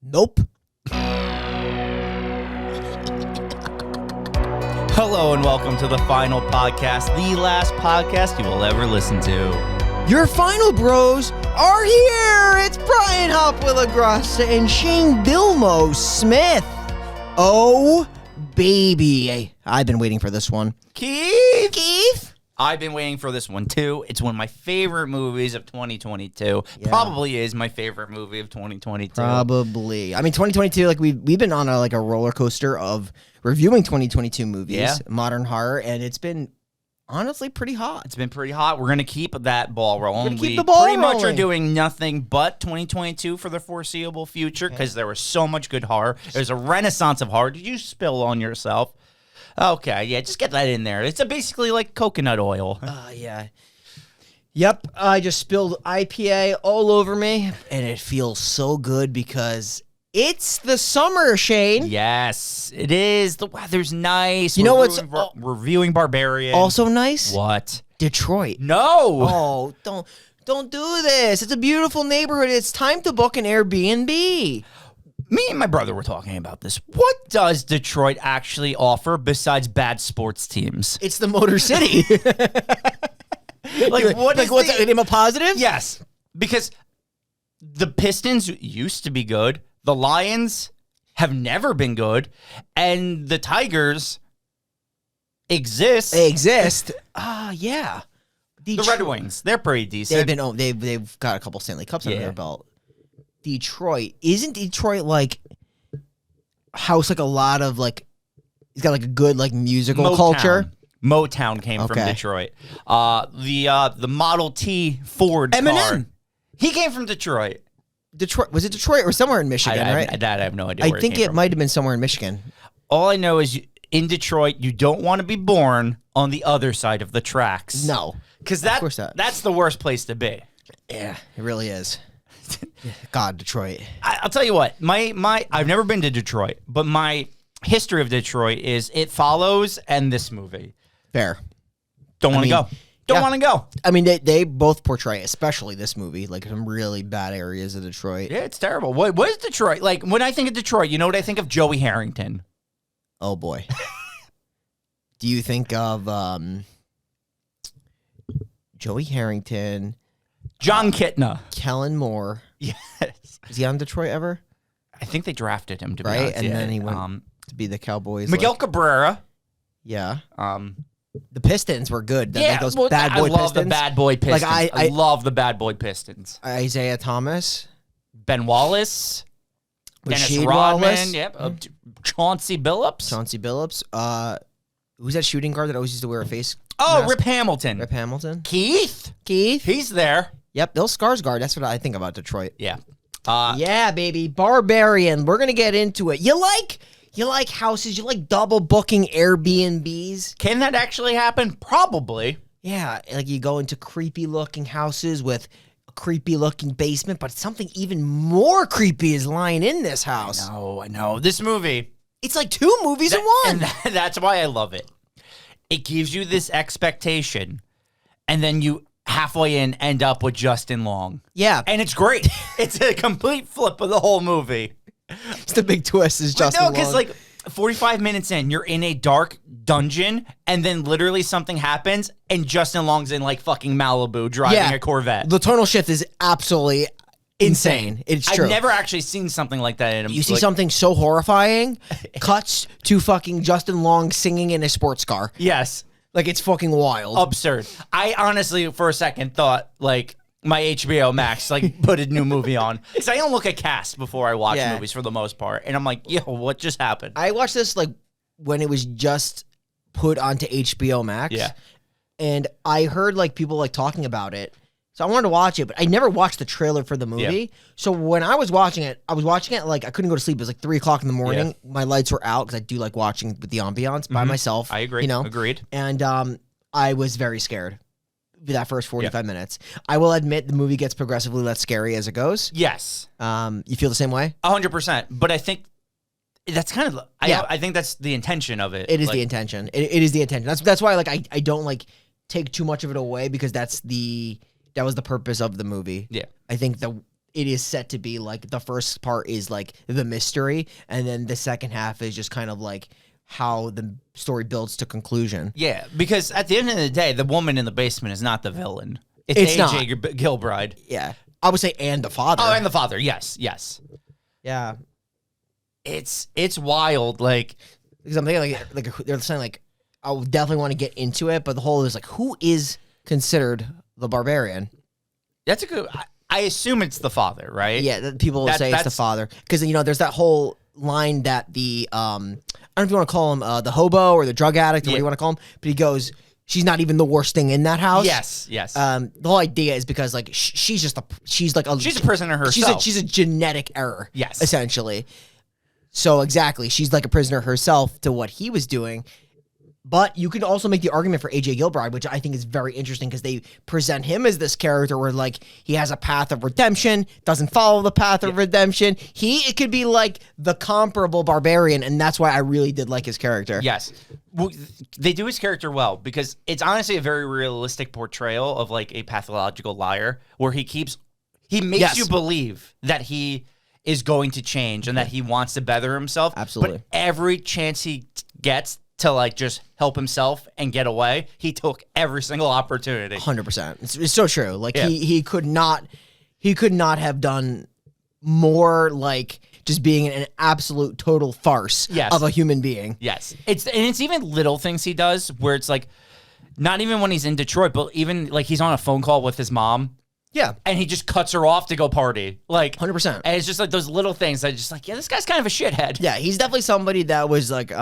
Nope. Hello and welcome to the final podcast, the last podcast you will ever listen to. Your final bros are here. It's Brian Hopwillagrassa and Shane Bilmo Smith. Oh, baby. I've been waiting for this one. Keith? I've been waiting for this one, too. It's one of my favorite movies of 2022. Yeah. Probably is my favorite movie of 2022. Probably. I mean, 2022, like we've been on a roller coaster of reviewing 2022 movies, modern horror, and it's been honestly pretty hot. It's been pretty hot. We're going to keep that ball rolling. Keep the ball pretty much rolling. are doing nothing but 2022 for the foreseeable future because there was so much good horror. There's a renaissance of horror. Did you spill on yourself? Okay, yeah, just get that in there. It's basically like coconut oil. Yeah. Yep, I just spilled IPA all over me, and it feels so good because it's the summer, Shane. Yes, it is. The weather's nice. You know what's reviewing Barbarian. Also nice? What? Detroit. No. Oh, don't do this. It's a beautiful neighborhood. It's time to book an Airbnb. Me and my brother were talking about this. What does Detroit actually offer besides bad sports teams? It's the Motor City. What's the name of positive? Yes, because the Pistons used to be good. The Lions have never been good, and the Tigers exist. They exist. Yeah. The Red Wings, they're pretty decent. They've got a couple Stanley Cups under their belt. Detroit. Isn't Detroit like house like a lot of like he's got like a good like musical culture? Motown came from Detroit. The Model T Ford car. He came from Detroit. Detroit. Was it Detroit or somewhere in Michigan, right? I have no idea. I think it might have been somewhere in Michigan. All I know is in Detroit, you don't want to be born on the other side of the tracks. No. Because that's the worst place to be. Yeah, it really is. God, Detroit. I'll tell you what. I've never been to Detroit, but my history of Detroit is It Follows and this movie. Fair. Don't want to go. Don't want to go. I mean, they both portray, especially this movie, like some really bad areas of Detroit. Yeah, it's terrible. What is Detroit? Like, when I think of Detroit, you know what I think of? Joey Harrington. Oh, boy. Do you think of Joey Harrington... John Kitna. Kellen Moore. Yes. Is he on Detroit ever? I think they drafted him to be right, honest. and then he went to be the Cowboys. Miguel Cabrera. Yeah. The Pistons were good. Yeah, those bad boy Pistons. I love the bad boy Pistons. Like I love the bad boy Pistons. Isaiah Thomas, Ben Wallace, Dennis Rasheed Rodman. Wallace. Yep. Chauncey Billups. Who's that shooting guard that always used to wear a face? Oh, mask? Rip Hamilton. Rip Hamilton. Keith. He's there. Yep, Bill Skarsgard. That's what I think about Detroit. Yeah. Yeah, baby. Barbarian. We're going to get into it. You like houses? You like double booking Airbnbs? Can that actually happen? Probably. Yeah, like you go into creepy looking houses with a creepy looking basement, but something even more creepy is lying in this house. I know. This movie. It's like two movies in one. And that's why I love it. It gives you this expectation, and then you halfway in end up with Justin Long. Yeah. And it's great. It's a complete flip of the whole movie. It's the big twist is Justin Long. No, because like 45 minutes in, you're in a dark dungeon, and then literally something happens, and Justin Long's in like fucking Malibu driving a Corvette. The tonal shift is absolutely insane. It's true. I've never actually seen something like that in a You see something so horrifying, cuts to fucking Justin Long singing in a sports car. Yes. Like, it's fucking wild. Absurd. I honestly, for a second, thought, like, my HBO Max, like, put a new movie on. Because I don't look at cast before I watch movies for the most part. And I'm like, yo, what just happened? I watched this, like, when it was just put onto HBO Max. Yeah. And I heard, like, people, like, talking about it. So I wanted to watch it, but I never watched the trailer for the movie. Yeah. So when I was watching it, like, I couldn't go to sleep. It was like 3 o'clock in the morning. Yeah. My lights were out because I do like watching with the ambiance by myself. I agree. You know? Agreed. And I was very scared that first 45 minutes. I will admit the movie gets progressively less scary as it goes. Yes. You feel the same way? 100%. But I think that's kind of, I think that's the intention of it. It is the intention. It is the intention. That's why like I don't like take too much of it away because that was the purpose of the movie. Yeah. I think it is set to be like the first part is like the mystery, and then the second half is just kind of like how the story builds to conclusion. Yeah, because at the end of the day, the woman in the basement is not the villain. It's AJ Gilbride. Yeah. I would say and the father. Oh, and the father. Yes. Yeah. It's wild. Like, because I'm thinking like they're saying like I would definitely want to get into it, but the whole is like who is considered the barbarian? that's a good. I assume it's the father, right? Yeah, people will say it's the father because there's that whole line that the I don't know if you want to call him the hobo or the drug addict or what you want to call him, but he goes, she's not even the worst thing in that house. Yes. The whole idea is because like she's a prisoner herself. She's a genetic error. Yes, essentially. So exactly, she's like a prisoner herself to what he was doing. But you could also make the argument for AJ Gilbride, which I think is very interesting because they present him as this character where like he has a path of redemption, doesn't follow the path of redemption. It could be like the comparable Barbarian, and that's why I really did like his character. Yes. Well, they do his character well because it's honestly a very realistic portrayal of like a pathological liar where he makes you believe that he is going to change and that he wants to better himself. Absolutely. But every chance he gets to like just help himself and get away, he took every single opportunity. 100%. It's so true. Like he could not have done more like just being an absolute total farce of a human being. Yes. It's even little things he does where it's like not even when he's in Detroit, but even like he's on a phone call with his mom. Yeah. And he just cuts her off to go party. Like 100%. And it's just like those little things that just like, yeah, this guy's kind of a shithead. Yeah, he's definitely somebody that was like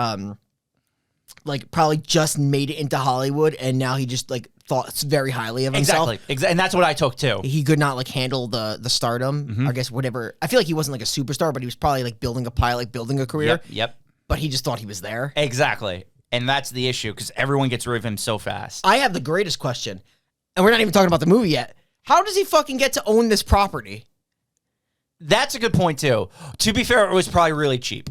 probably just made it into Hollywood, and now he just like thought very highly of himself. Exactly, and that's what I took too. He could not like handle the stardom. I guess whatever. I feel like he wasn't like a superstar, but he was probably like building a pilot, building a career. Yep. But he just thought he was there. Exactly, and that's the issue because everyone gets rid of him so fast. I have the greatest question, and we're not even talking about the movie yet. How does he fucking get to own this property? That's a good point too. To be fair, it was probably really cheap.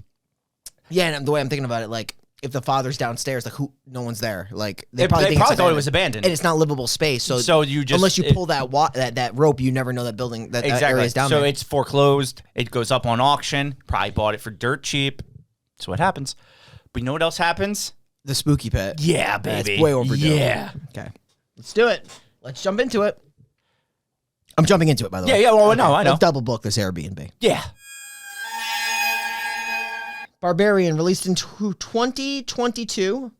Yeah, and the way I'm thinking about it, like, if the father's downstairs, like no one's there. Like they probably thought it was abandoned, and it's not livable space. So you just unless you pull that rope, you never know that building that area is down there. So it's foreclosed. It goes up on auction. Probably bought it for dirt cheap. That's what happens. But you know what else happens? The spooky pit. Yeah, baby. It's way overdue. Yeah. Okay, let's do it. Let's jump into it. I'm jumping into it, by the way. Yeah. Well, no, I know. Let's double book this Airbnb. Yeah. Barbarian, released in 2022.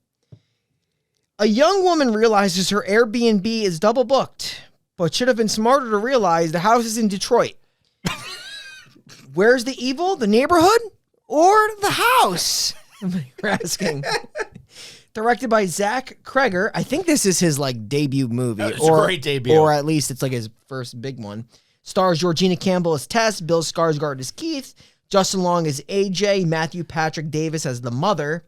A young woman realizes her Airbnb is double booked, but should have been smarter to realize the house is in Detroit. Where's the evil? The neighborhood or the house? You're asking. Directed by Zach Kreger. I think this is his like debut movie. It's a great debut. Or at least it's like his first big one. Stars Georgina Campbell as Tess, Bill Skarsgard as Keith, Justin Long as AJ, Matthew Patrick Davis as the mother,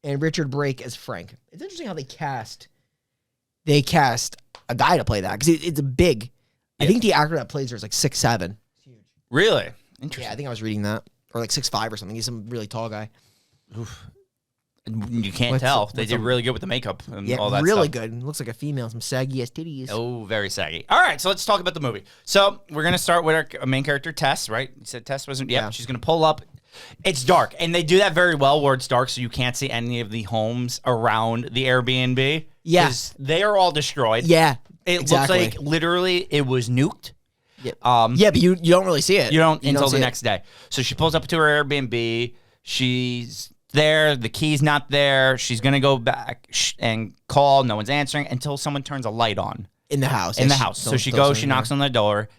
and Richard Brake as Frank. It's interesting how they cast a guy to play that because it's a big. Yeah. I think the actor that plays her is like 6'7". Huge. Really? Interesting. Yeah, I think I was reading that, or like 6'5" or something. He's some really tall guy. Oof. You can't tell. They did really good with the makeup and all that really stuff. good. Looks like a female, some saggy ass titties. Oh, very saggy. All right, so let's talk about the movie. So we're going to start with our main character, Tess, right? You said Tess wasn't? Yeah. She's going to pull up. It's dark, and they do that very well where it's dark so you can't see any of the homes around the Airbnb. Yeah. Because they are all destroyed. Yeah, It looks like literally it was nuked. Yeah, but you don't really see it. You don't until the next day. So she pulls up to her Airbnb. She's there. The key's not there. She's going to go back and call. No one's answering until someone turns a light on. In the house. So she goes, she knocks on the door.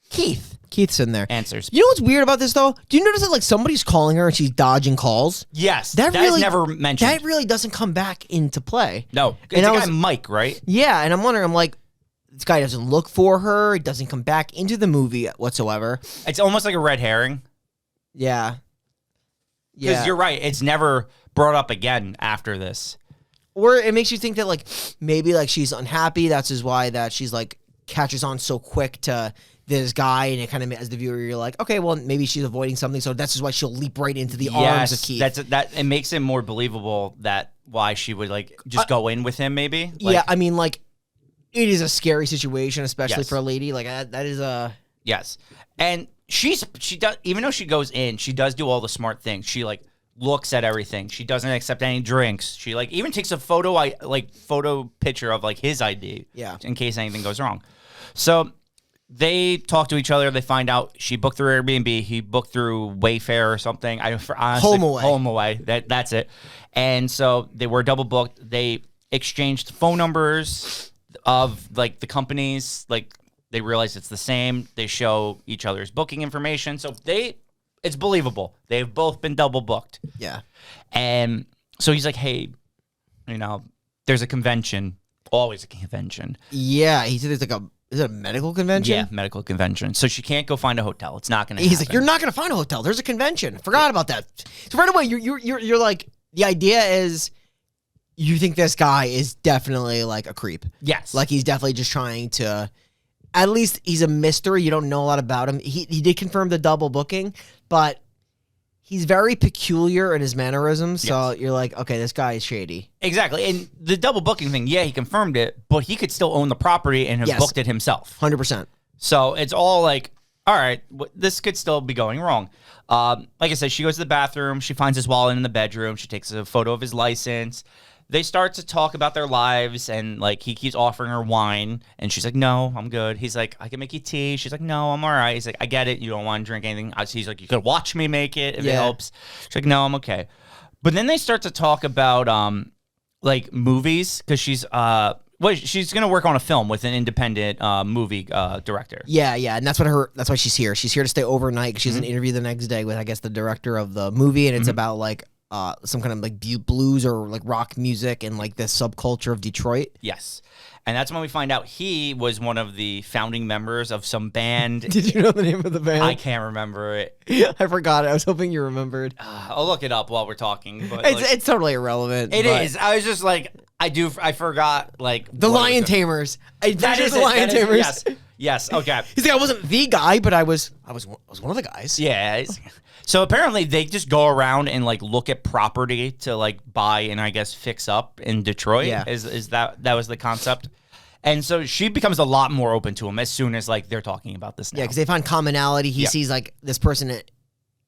Keith's in there. Answers. You know what's weird about this, though? Do you notice that like somebody's calling her and she's dodging calls? Yes. That really, is never mentioned. That really doesn't come back into play. No. It's a guy, Mike, right? Yeah, and I'm wondering, I'm like, this guy doesn't look for her. He doesn't come back into the movie whatsoever. It's almost like a red herring. Yeah. Because you're right. It's never brought up again after this. Or it makes you think that, like, maybe, like, she's unhappy. That's why that she's, like, catches on so quick to this guy. And it kind of, as the viewer, you're like, okay, well, maybe she's avoiding something. So that's just why she'll leap right into the arms of Keith. It makes it more believable that why she would, like, just go in with him, maybe. Like, yeah, I mean, like, it is a scary situation, especially for a lady. Like, that is a... Yes. And she does, even though she goes in, she does do all the smart things. She like looks at everything. She doesn't accept any drinks. She like even takes a photo picture of like his ID. Yeah. In case anything goes wrong. So they talk to each other. They find out she booked through Airbnb. He booked through Wayfair or something. Honestly, HomeAway. That's it. And so they were double booked. They exchanged phone numbers of like the companies. Like they realize it's the same. They show each other's booking information. So it's believable. They've both been double booked. Yeah. And so he's like, hey, there's a convention. Always a convention. Yeah. He said there's like is it a medical convention? Yeah, medical convention. So she can't go find a hotel. It's not going to happen. He's like, you're not going to find a hotel. There's a convention. Forgot about that. So right away, you're like, the idea is you think this guy is definitely like a creep. Yes. Like he's definitely just trying to, at least he's a mystery. You don't know a lot about him. He did confirm the double booking, but he's very peculiar in his mannerisms. So you're like, okay, this guy is shady. Exactly. And the double booking thing, yeah, he confirmed it, but he could still own the property and have booked it himself. 100%. So it's all like, all right, this could still be going wrong. Like I said, she goes to the bathroom. She finds his wallet in the bedroom. She takes a photo of his license. They start to talk about their lives, and like he keeps offering her wine, and she's like, "No, I'm good." He's like, "I can make you tea." She's like, "No, I'm all right." He's like, "I get it. You don't want to drink anything." He's like, "You could watch me make it if it helps." She's like, "No, I'm okay." But then they start to talk about like movies because she's gonna work on a film with an independent movie director. Yeah, and that's why she's here. She's here to stay overnight because she has an interview the next day with, I guess, the director of the movie, and it's about like some kind of like blues or like rock music and like this subculture of Detroit. Yes. And that's when we find out he was one of the founding members of some band. Did you know the name of the band? I can't remember it. I forgot it. I was hoping you remembered. I'll look it up while we're talking. But it's totally irrelevant. It is. I was just like, I forgot like the Lion Tamers. That is the Lion Tamers. Yes. Okay. He's like, I wasn't the guy, but I was one of the guys. Yeah. So apparently they just go around and like look at property to like buy and I guess fix up in Detroit. Yeah. Is that was the concept? And so she becomes a lot more open to him as soon as like they're talking about this now. Yeah, because they find commonality. He sees like this person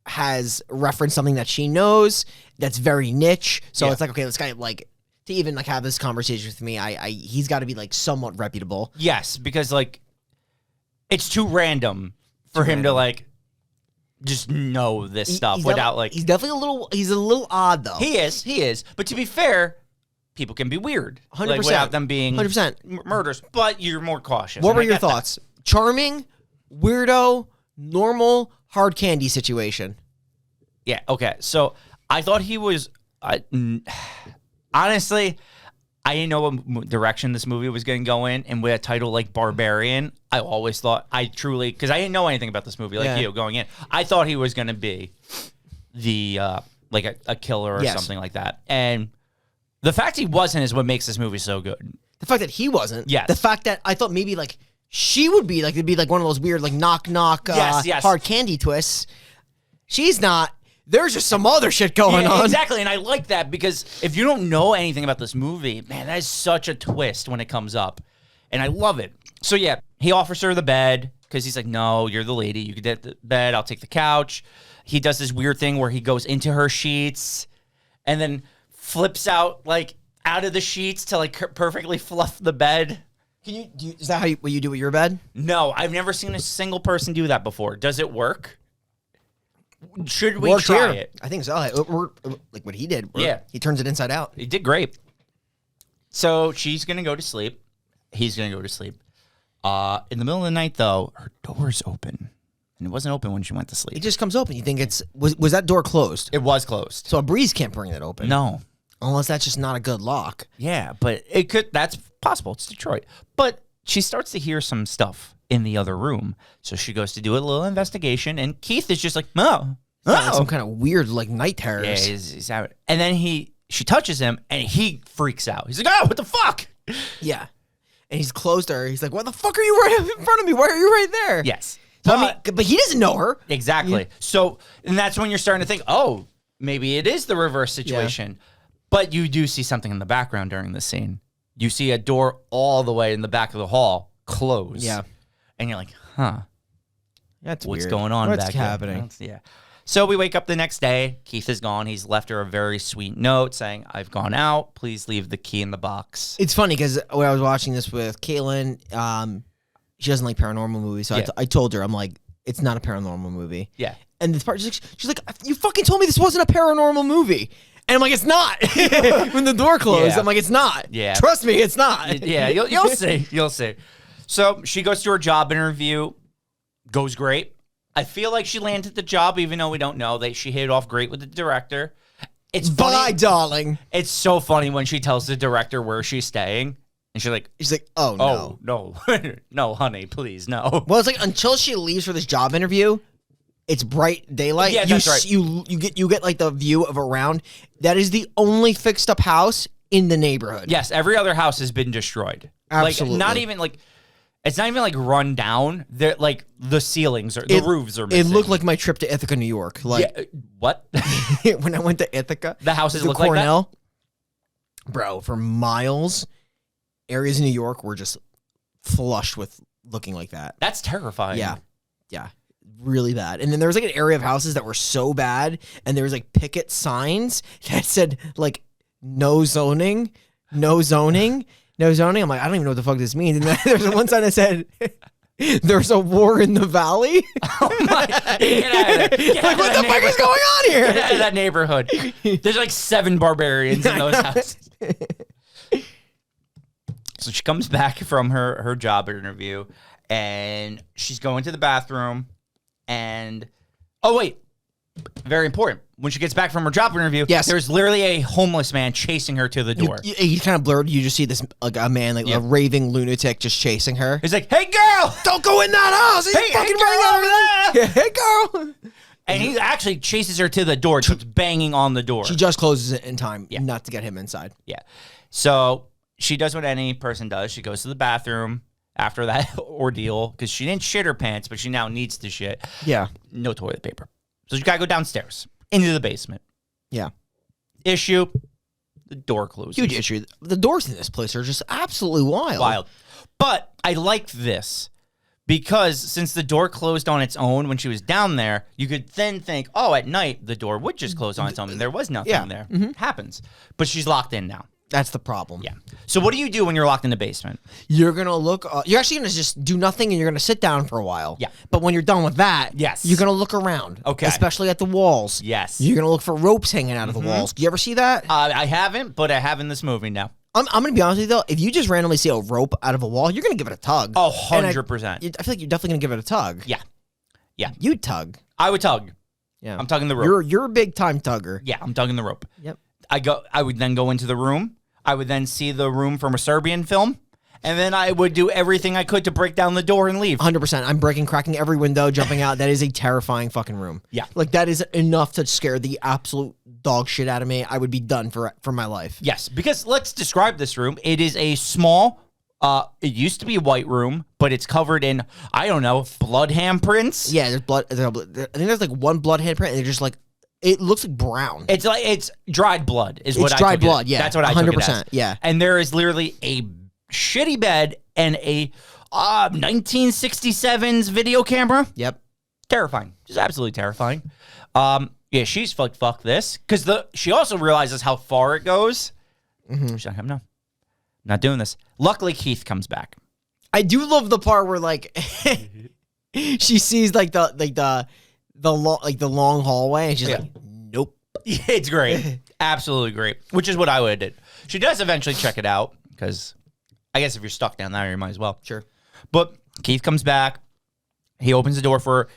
has referenced something that she knows that's very niche. So it's like, okay, this guy like to even like have this conversation with me, he's got to be like somewhat reputable. Yes, because like it's too random for him to like just know this stuff without like. He's definitely a little odd though. He is. But to be fair, people can be weird. 100%. Like, without them being 100% murders, but you're more cautious. What were your thoughts? Charming, weirdo, normal, hard candy situation. Yeah, okay. So I thought he was, honestly, I didn't know what direction this movie was going to go in. And with a title like Barbarian, I always thought, because I didn't know anything about this movie like you going in. I thought he was going to be the, like a killer or something like that. And the fact he wasn't is what makes this movie so good. The fact that he wasn't. Yes. The fact that I thought maybe like she would be like, it'd be like one of those weird like knock hard candy twists. She's not. There's just some other shit going on. Exactly, and I like that because if you don't know anything about this movie, man, that is such a twist when it comes up. And I love it. So yeah, he offers her the bed because he's like, no, you're the lady. You can get the bed. I'll take the couch. He does this weird thing where he goes into her sheets and then flips out like out of the sheets to like perfectly fluff the bed. Is that what you do with your bed? No, I've never seen a single person do that before. Does it work? Should we Worked try here. it? I think so. Like what he did. Yeah. He turns it inside out. He did great. So she's going to go to sleep. He's going to go to sleep. In the middle of the night, though, her door's open. And it wasn't open when she went to sleep. It just comes open. You think was that door closed? It was closed. So a breeze can't bring it open. No. Unless that's just not a good lock. Yeah, but it could. That's possible. It's Detroit. But she starts to hear some stuff in the other room. So she goes to do a little investigation, and Keith is just like, Like some kind of weird like night terrors. Yeah, he's out. And then she touches him, and he freaks out. He's like, oh, what the fuck? Yeah. And he's close to her. He's like, what the fuck are you right in front of me? Why are you right there? Yes. But he doesn't know her. Exactly. Yeah. So, and that's when you're starting to think, oh, maybe it is the reverse situation. Yeah. But you do see something in the background during this scene. You see a door all the way in the back of the hall close. Yeah. And you're like, huh. That's what's weird. going on What's back happening? there. Yeah. So we wake up the next day. Keith is gone. He's left her a very sweet note saying, I've gone out. Please leave the key in the box. It's funny because when I was watching this with Caitlin, she doesn't like paranormal movies. So I told her, I'm like, it's not a paranormal movie. Yeah. And this part, she's like, you fucking told me this wasn't a paranormal movie. And I'm like, it's not. When the door closed, I'm like, it's not. Yeah. Trust me, it's not. Yeah, you'll see. You'll see. So she goes to her job interview. Goes great. I feel like she landed the job, even though we don't know that she hit it off great with the director. It's funny. Bye, darling. It's so funny when she tells the director where she's staying. And she's like, oh, no. No, no, honey, please, no. Well, it's like until she leaves for this job interview, it's bright daylight. Yeah, that's right. You get like the view of around. That is the only fixed up house in the neighborhood. Yes, every other house has been destroyed. Absolutely. Like, not even like, it's not even like run down. They're like the ceilings or the roofs are missing. It looked like my trip to Ithaca, New York. Like what? when I went to Ithaca, the houses look Cornell, like that. Bro, for miles, areas in New York were just flush with looking like that. That's terrifying. Yeah, really bad. And then there was like an area of houses that were so bad, and there was like picket signs that said like no zoning, no zoning. No zoning. I'm like, I don't even know what the fuck this means. And then there's one sign that said, "There's a war in the valley." Oh my! Get out of there! Like, what the fuck is going on here? Get out of that neighborhood. There's like 7 barbarians in those houses. So she comes back from her job interview, and she's going to the bathroom, and oh wait, very important. When she gets back from her job interview, there's literally a homeless man chasing her to the door. He's kind of blurred. You just see this like a man, like a raving lunatic, just chasing her. He's like, "Hey, girl, don't go in that house! He's fucking running out of there! Hey, girl!" And he actually chases her to the door, just banging on the door. She just closes it in time, not to get him inside. Yeah. So she does what any person does. She goes to the bathroom after that ordeal because she didn't shit her pants, but she now needs to shit. Yeah. No toilet paper. So you gotta go downstairs into the basement. Yeah. Issue, the door closes. Huge issue. The doors in this place are just absolutely wild. But I liked this because since the door closed on its own when she was down there, you could then think, oh, at night the door would just close on its own and there was nothing there. Mm-hmm. Happens. But she's locked in now. That's the problem. Yeah. So what do you do when you're locked in the basement? You're going to look... you're actually going to just do nothing and you're going to sit down for a while. Yeah. But when you're done with that, yes, you're going to look around. Okay. Especially at the walls. Yes. You're going to look for ropes hanging out of the walls. Do you ever see that? I haven't, but I have in this movie now. I'm going to be honest with you, though. If you just randomly see a rope out of a wall, you're going to give it a tug. Oh, 100%. I feel like you're definitely going to give it a tug. Yeah. Yeah. You'd tug. I would tug. Yeah. I'm tugging the rope. You're a big time tugger. Yeah, I'm tugging the rope. Yep. I would then go into the room. I would then see the room from a Serbian film, and then I would do everything I could to break down the door and leave. 100%. I'm cracking every window, jumping out. That is a terrifying fucking room. Yeah. Like, that is enough to scare the absolute dog shit out of me. I would be done for my life. Yes, because let's describe this room. It is a small, it used to be a white room, but it's covered in, I don't know, blood handprints. Yeah, there's blood. I think there's like one blood handprint, and they're just like, it looks like brown. It's dried blood is what I took it. It's dried blood, yeah. That's what I took it as. Yeah. And there is literally a shitty bed and a 1967's video camera. Yep. Terrifying. Just absolutely terrifying. Yeah, she's like, fuck this. Because she also realizes how far it goes. Mm-hmm. She's like, no, I'm not doing this. Luckily, Keith comes back. I do love the part where like she sees like the long hallway, and she's like, nope. Yeah, it's great. Absolutely great. Which is what I would have did. She does eventually check it out, because I guess if you're stuck down there, you might as well. Sure. But Keith comes back. He opens the door for her.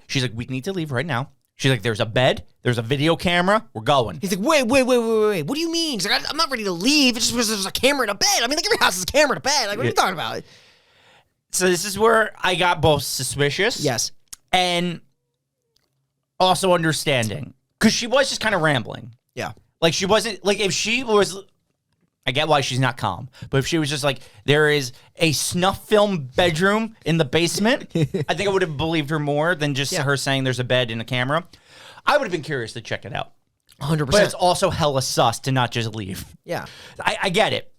She's like, we need to leave right now. She's like, there's a bed. There's a video camera. We're going. He's like, wait. What do you mean? She's like, I'm not ready to leave. It's just because there's a camera in a bed. I mean, like, every house has a camera in a bed. Like, what are you talking about? So this is where I got both suspicious. Yes. And also understanding, because she was just kind of rambling. Yeah. Like, she wasn't, like, if she was, I get why she's not calm, but if she was just like, there is a snuff film bedroom in the basement, I think I would have believed her more than just her saying there's a bed and a camera. I would have been curious to check it out. 100%. But it's also hella sus to not just leave. Yeah. I get it.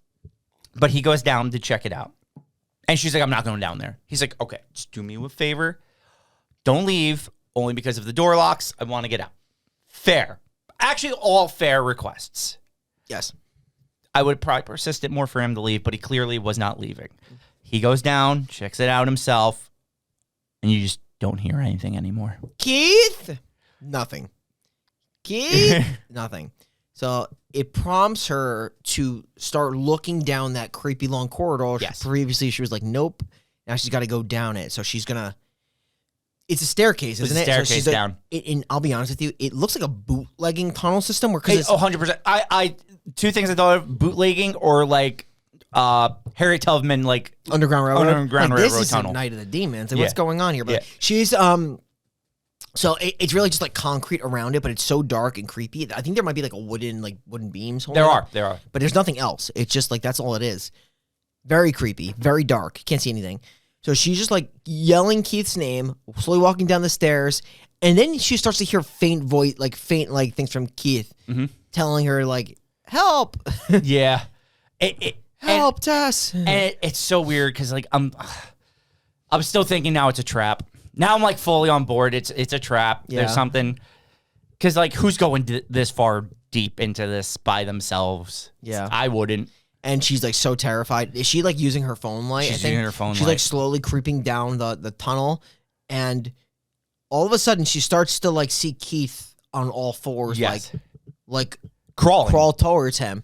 But he goes down to check it out. And she's like, I'm not going down there. He's like, okay, just do me a favor. don't leave only because of the door locks. I want to get out. Fair. Actually, all fair requests. Yes. I would probably persist it more for him to leave, but he clearly was not leaving. He goes down, checks it out himself, and you just don't hear anything anymore. Keith? Nothing. Keith? Nothing. So it prompts her to start looking down that creepy long corridor. Yes. Previously, she was like, nope. Now she's got to go down it. So she's going to... It's a staircase, isn't it? It's a staircase down. And I'll be honest with you, it looks like a bootlegging tunnel system. Where, Hey, 100%. I two things I thought of, bootlegging or like Harriet Tubman, like Underground Railroad. Underground like, Railroad this tunnel. Is Night of the Demons. Like, what's going on here? But Yeah. she's... So it's really just like concrete around it, but it's so dark and creepy. I think there might be like wooden beams. There are. But there's nothing else. It's just like, that's all it is. Very creepy, very dark. Can't see anything. So she's just like yelling Keith's name, slowly walking down the stairs. And then she starts to hear faint things from Keith telling her like, help. Yeah. Help, Tess. And it's so weird because like I'm still thinking now it's a trap. Now I'm like fully on board. It's a trap. Yeah. There's something because like who's going this far deep into this by themselves? Yeah, I wouldn't. And she's like so terrified. Is she like using her phone light? She's using her phone light. She's like slowly creeping down the tunnel, and all of a sudden she starts to like see Keith on all fours, like crawl towards him,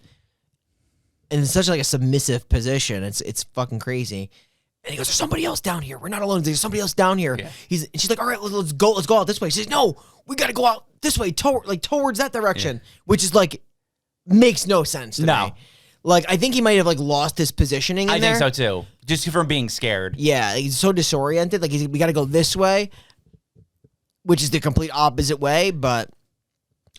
and in such like a submissive position. It's fucking crazy. And he goes, "There's somebody else down here. We're not alone. There's somebody else down here." Yeah. And she's like, "All right, let's go out this way." She says, "No, we got to go out this way, towards that direction," which is like makes no sense to me. Like, I think he might have like lost his positioning. I think so too, just from being scared. Yeah, he's so disoriented. Like, we got to go this way, which is the complete opposite way. But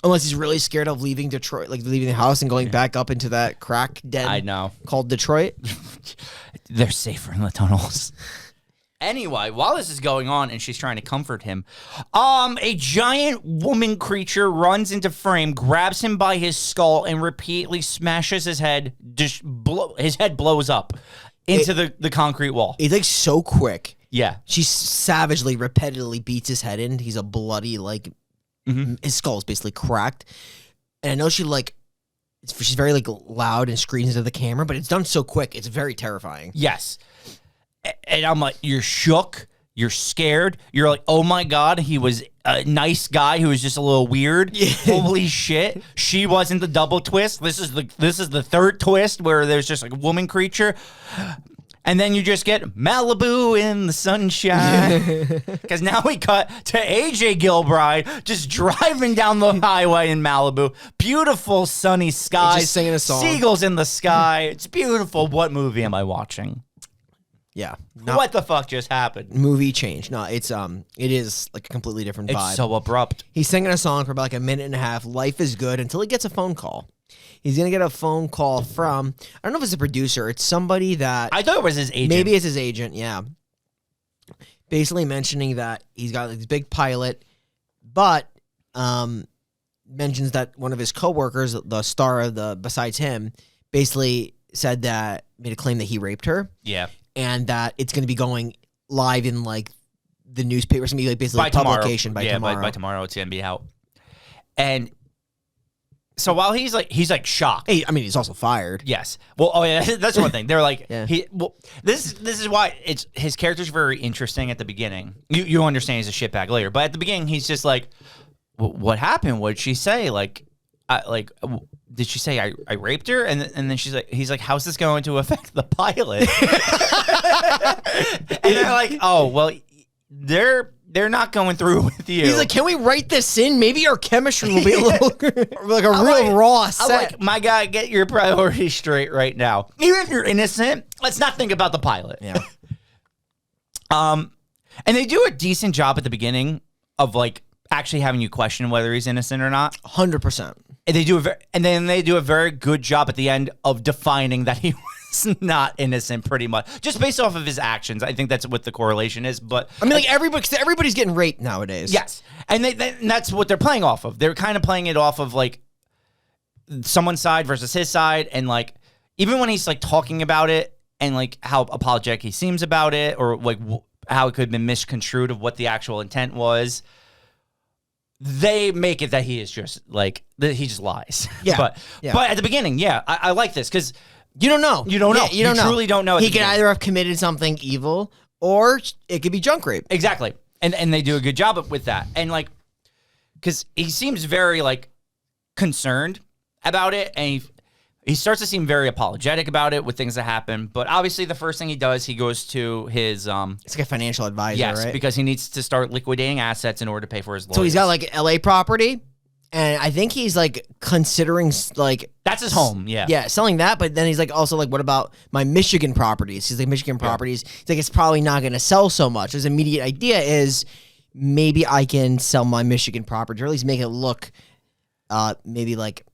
unless he's really scared of leaving Detroit, like leaving the house and going back up into that crack den. I know. Called Detroit. They're safer in the tunnels. Anyway, while this is going on and she's trying to comfort him, a giant woman creature runs into frame, grabs him by his skull, and repeatedly smashes his head. His head blows up into the concrete wall. It's like so quick. Yeah. She savagely, repetitively beats his head in. He's a bloody, like, his skull's basically cracked. And I know she's very like loud and screams into the camera, but it's done so quick. It's very terrifying. Yes. And I'm like, you're shook, you're scared, you're like, oh my God, he was a nice guy who was just a little weird. Yeah. Holy shit. She wasn't the double twist. This is the third twist where there's just like a woman creature. And then you just get Malibu in the sunshine. Because now we cut to AJ Gilbride just driving down the highway in Malibu. Beautiful sunny skies. Just singing a song. Seagulls in the sky. It's beautiful. What movie am I watching? Yeah. What the fuck just happened? Movie change. No, it is like a completely different vibe. It's so abrupt. He's singing a song for about like a minute and a half. Life is good until he gets a phone call. He's going to get a phone call from, I don't know if it's a producer. It's somebody that. I thought it was his agent. Maybe it's his agent, yeah. Basically mentioning that he's got this big pilot, but mentions that one of his coworkers, the star of besides him, basically made a claim that he raped her. Yeah. And that it's going to be going live in like the newspaper. It's going to be like basically by publication tomorrow. by tomorrow. By tomorrow it's going to be out. And so while he's like shocked. Hey, I mean, he's also fired. Yes. Well, oh yeah, that's one thing. They're like, yeah. This is why his character's very interesting at the beginning. You understand he's a shitbag later, but at the beginning he's just like, what happened? What did she say? Did she say I raped her? And then he's like, how's this going to affect the pilot? And they're like, oh well, they're not going through with you. He's like, can we write this in? Maybe our chemistry will be a little like a real raw set. I'm like, my guy, get your priorities straight right now. Even if you're innocent, let's not think about the pilot. Yeah. And they do a decent job at the beginning of like actually having you question whether he's innocent or not. 100%. And they do a very good job at the end of defining that he was not innocent, pretty much, just based off of his actions. I think that's what the correlation is. But I mean, like everybody's getting raped nowadays. Yes, and and that's what they're playing off of. They're kind of playing it off of like someone's side versus his side, and like even when he's like talking about it and like how apologetic he seems about it, or like how it could have been misconstrued of what the actual intent was. They make it that he is just like he just lies. Yeah. But at the beginning, I like this because you don't know. You don't know. Yeah, you don't know. Truly don't know. He could either have committed something evil or it could be junk rape. Exactly. And they do a good job with that. And like, because he seems very like concerned about it, and he starts to seem very apologetic about it with things that happen. But obviously, the first thing he does, he goes to his it's like a financial advisor, right? because he needs to start liquidating assets in order to pay for his lawyers. So he's got like LA property, and I think he's like considering like that's his home, selling that. But then he's like also like, what about my Michigan properties? He's like Michigan properties. He's like, it's probably not going to sell so much. His immediate idea is maybe I can sell my Michigan property, or at least make it look maybe like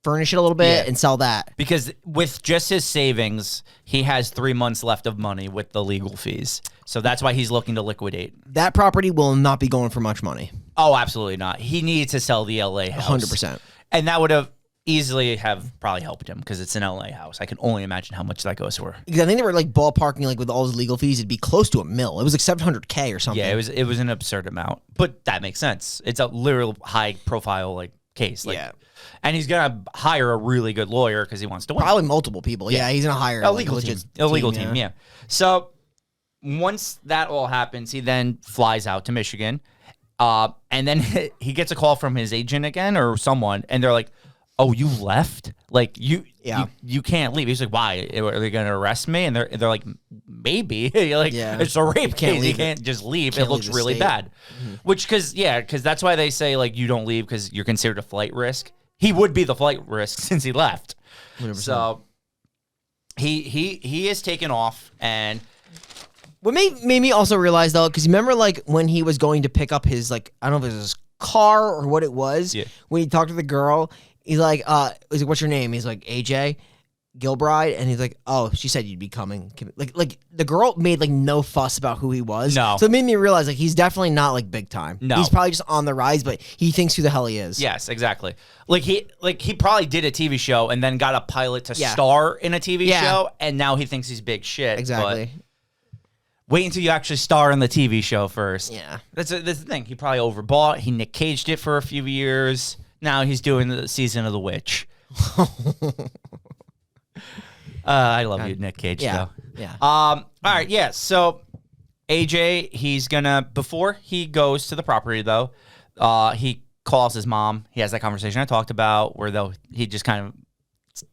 furnish it a little bit and sell that. Because with just his savings, he has 3 months left of money with the legal fees. So that's why he's looking to liquidate. That property will not be going for much money. Oh, absolutely not. He needed to sell the LA house. 100%. And that would have easily have probably helped him because it's an LA house. I can only imagine how much that goes for. Because I think they were like ballparking like with all his legal fees, it'd be close to $1 million. It was like $700K or something. Yeah, it was an absurd amount. But that makes sense. It's a literal high profile like case. Like, and he's gonna hire a really good lawyer because he wants to win. Probably multiple people. Yeah, he's gonna hire a legal team. Yeah. So once that all happens, he then flies out to Michigan, and then he gets a call from his agent again or someone, and they're like, "Oh, you left? Like you can't leave." He's like, "Why? Are they gonna arrest me?" And they're like, "Maybe." Like it's a rape case. You can't just leave. It looks really bad. Mm-hmm. Which because that's why they say like you don't leave because you're considered a flight risk. He would be the flight risk since he left. 100%. So he is taken off. And what made me also realize though, because remember like when he was going to pick up his like, I don't know if it was his car or what it was, when he talked to the girl, he's like, what's your name? He's like, AJ Gilbride, and he's like, oh, she said you'd be coming. Like the girl made like no fuss about who he was. No. So it made me realize like he's definitely not like big time. No. He's probably just on the rise, but he thinks who the hell he is. Yes, exactly. Like he probably did a TV show and then got a pilot to star in a TV show, and now he thinks he's big shit. Exactly. But wait until you actually star in the TV show first. Yeah. That's the thing. He probably overbought. He Nick Caged it for a few years. Now he's doing the season of The Witch. I love you, Nick Cage, though. Yeah. All right, yeah. So AJ, he's gonna before he goes to the property though, he calls his mom. He has that conversation I talked about where he just kind of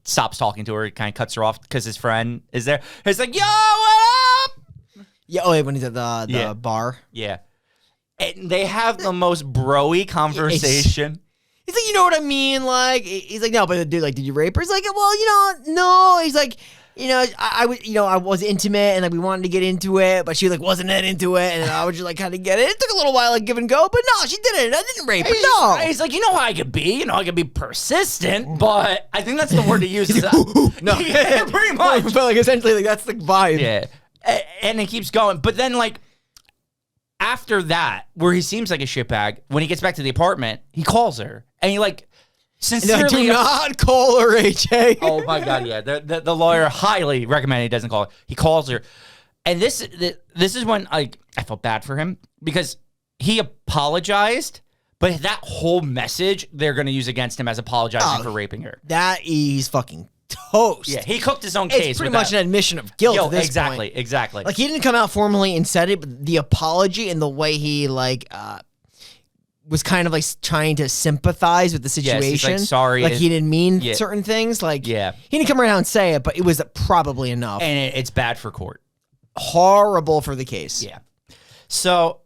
stops talking to her. He kind of cuts her off because his friend is there. He's like, "Yo, what up?" Yeah. Oh, when he's at the bar. Yeah. And they have the most bro-y conversation. He's like, you know what I mean? Like, he's like, no, but dude, like, did you rape her? He's like, well, no. He's like, I was intimate and like we wanted to get into it, but she like wasn't that into it, and I would just like kind of get it. It took a little while, like give and go, but no, she didn't. I didn't rape her. No. He's like, you know how I could be? I could be persistent, but I think that's the word to use. No, yeah, pretty much. But like essentially, like that's the vibe. Yeah, and it keeps going, but then like. After that, where he seems like a shitbag, when he gets back to the apartment, he calls her. And he, like, sincerely... Do not call her, AJ. Oh, my God, yeah. The lawyer highly recommended he doesn't call her. He calls her. And this is when I felt bad for him because he apologized, but that whole message they're going to use against him as apologizing for raping her. That is fucking toast. Yeah, he cooked his own case. It's pretty much an admission of guilt at this point. Exactly. Like, he didn't come out formally and said it, but the apology and the way he, like, was kind of, like, trying to sympathize with the situation. Yes, he's like, sorry. Like, he didn't mean certain things. Like, he didn't come right out and say it, but it was probably enough. And it's bad for court. Horrible for the case. Yeah. So,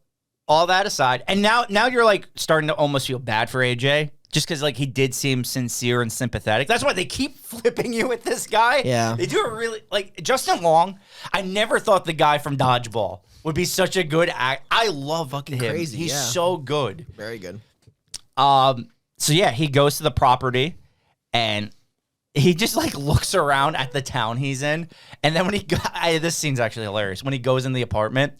all that aside, and now you're, like, starting to almost feel bad for AJ. Just because, like, he did seem sincere and sympathetic. That's why they keep flipping you with this guy. Yeah. They do it really... Like, Justin Long, I never thought the guy from Dodgeball would be such a good act. I love fucking him. Crazy, He's so good. Very good. So, yeah, he goes to the property, and he just, like, looks around at the town he's in. And then when this scene's actually hilarious. When he goes in the apartment,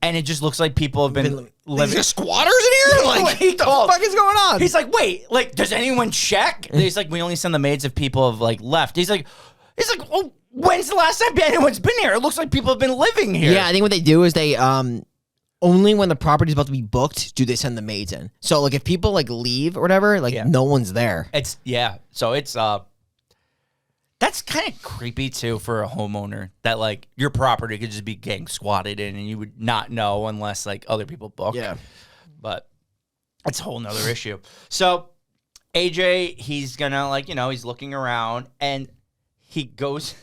and it just looks like people have been living... There's squatters in here? Like, what the fuck is going on? He's like, wait, like, does anyone check? He's like, we only send the maids if people have, like, left. He's like, oh, When's the last time anyone's been here? It looks like people have been living here. Yeah, I think what they do is they only when the property's about to be booked do they send the maids in. So like if people like leave or whatever, like no one's there. So it's that's kind of creepy too for a homeowner that like your property could just be getting squatted in and you would not know unless like other people book. Yeah. But that's a whole nother issue. So AJ, he's gonna like, he's looking around and he goes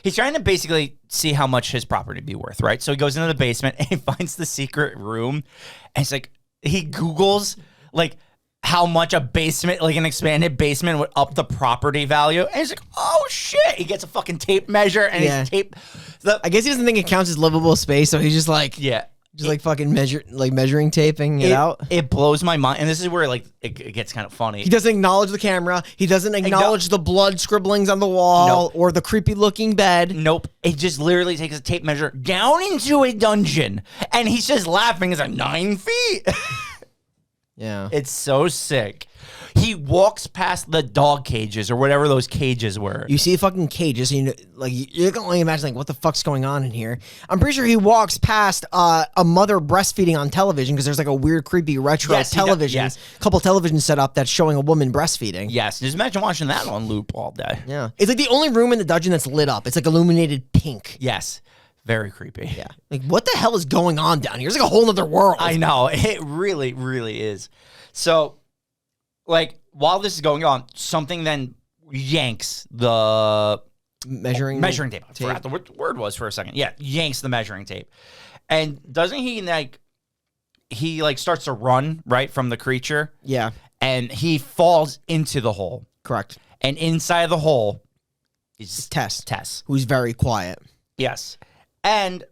he's trying to basically see how much his property would be worth, right? So he goes into the basement and he finds the secret room and it's like he Googles like how much a basement, like an expanded basement would up the property value. And he's like, oh shit. He gets a fucking tape measure and he's tape. I guess he doesn't think it counts as livable space, so he's just like fucking measuring taping it out. It blows my mind. And this is where like it gets kind of funny. He doesn't acknowledge the camera. He doesn't acknowledge the blood scribblings on the wall or the creepy looking bed. Nope. It just literally takes a tape measure down into a dungeon. And he's just laughing. It's like 9 feet. Yeah. It's so sick. He walks past the dog cages or whatever those cages were. You see fucking cages, you can only imagine like what the fuck's going on in here. I'm pretty sure he walks past a mother breastfeeding on television because there's like a weird, creepy retro television, couple televisions set up that's showing a woman breastfeeding. Yes, just imagine watching that on loop all day. Yeah, it's like the only room in the dungeon that's lit up. It's like illuminated pink. Yes. Very creepy. Yeah. Like, what the hell is going on down here? It's like a whole other world. I know. It really, really is. So, like, while this is going on, something then yanks the measuring tape. I forgot what the word was for a second. Yeah, yanks the measuring tape. And doesn't he, he starts to run, right, from the creature? Yeah. And he falls into the hole. Correct. And inside the hole is Tess. Who's very quiet. Yes. And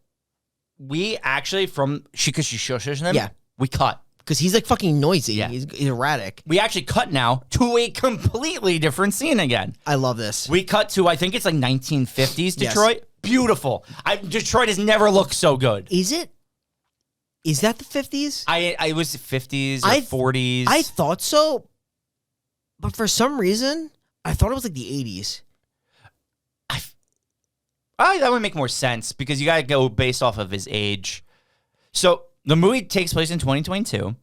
we actually, because she shushes him, we cut. Because he's like fucking noisy. Yeah. He's erratic. We actually cut now to a completely different scene again. I love this. We cut to, I think it's like 1950s Detroit. Yes. Beautiful. Detroit has never looked so good. Is it? Is that the 50s? I was 50s or 40s. I thought so. But for some reason, I thought it was like the 80s. That would make more sense because you got to go based off of his age. So the movie takes place in 2022.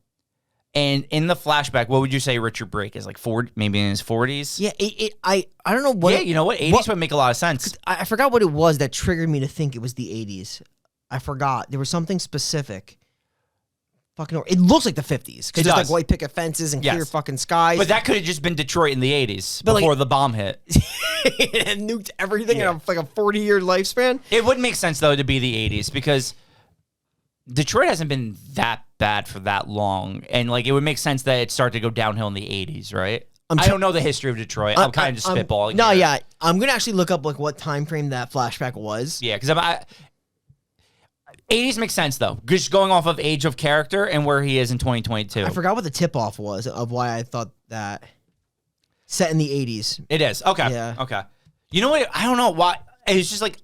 And in the flashback, what would you say Richard Brake is like 40, maybe in his 40s? Yeah, I don't know what. Yeah, you know what? 80s would make a lot of sense. I forgot what it was that triggered me to think it was the 80s. I forgot. There was something specific. Fucking, it looks like the 50s because there's like white picket fences and clear fucking skies. But that could have just been Detroit in the 80s before the bomb hit. It nuked everything in like a 40-year lifespan. It would make sense though to be the 80s because Detroit hasn't been that bad for that long, and like it would make sense that it started to go downhill in the 80s, right? I don't know the history of Detroit. I'm kind of just spitballing. No, yeah, I'm gonna actually look up like what time frame that flashback was. Yeah, because 80s makes sense, though. Just going off of age of character and where he is in 2022. I forgot what the tip-off was of why I thought that. Set in the 80s. It is. Okay. Yeah. Okay. You know what? I don't know why. It's just like